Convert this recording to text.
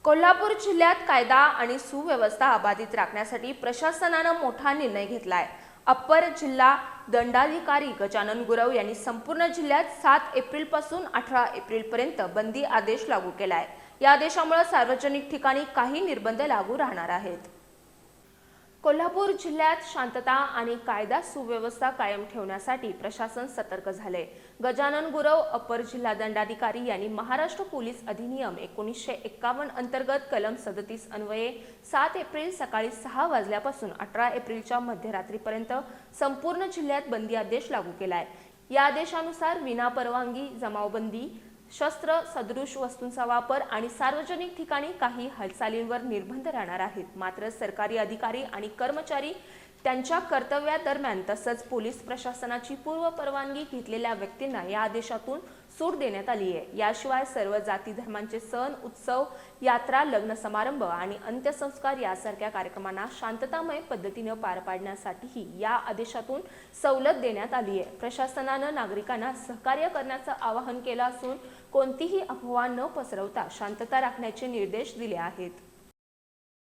कोल्हापूर जिल्ह्यात कायदा आणि सुव्यवस्था अबाधित राखण्यासाठी प्रशासनानं मोठा निर्णय घेतलाय। अप्पर जिल्हा दंडाधिकारी गजानन गुरव यांनी संपूर्ण जिल्ह्यात 7 एप्रिलपासून 18 एप्रिलपर्यंत बंदी आदेश लागू केलाय। या आदेशामुळे सार्वजनिक ठिकाणी काही निर्बंध लागू राहणार आहेत। कोल्हापूर जिल्ह्यात शांतता आणि कायदा सुव्यवस्था कायम ठेवण्यासाठी प्रशासन सतर्क झाले। गजानन गुरव अप्पर जिल्हा दंडाधिकारी यांनी महाराष्ट्र पोलीस अधिनियम 1951 अंतर्गत कलम 37 अन्वये 7 एप्रिल सकाळी 6 वाजल्यापासून 18 एप्रिलच्या मध्यरात्रीपर्यंत संपूर्ण जिल्ह्यात बंदी आदेश लागू केलाय। या आदेशानुसार विनापरवानगी जमावबंदी, शस्त्र सदृश वस्तूंचा वापर आणि सार्वजनिक ठिकाणी काही हालचालींवर निर्बंध राहणार आहेत। मात्र सरकारी अधिकारी आणि कर्मचारी त्यांच्या कर्तव्यादरम्यान तसंच पोलीस प्रशासनाची पूर्व परवानगी घेतलेल्या व्यक्तींना या आदेशातून सूट देण्यात आली आहे। याशिवाय सर्व जाती धर्मांचे सण, उत्सव, यात्रा, लग्न समारंभ आणि अंत्यसंस्कार यासारख्या कार्यक्रमांना शांततामय पद्धतीने पार पाडण्यासाठीही या आदेशातून सवलत देण्यात आली आहे। प्रशासनानं नागरिकांना सहकार्य करण्याचं आवाहन केलं असून कोणतीही अफवा न पसरवता शांतता राखण्याचे निर्देश दिले आहेत।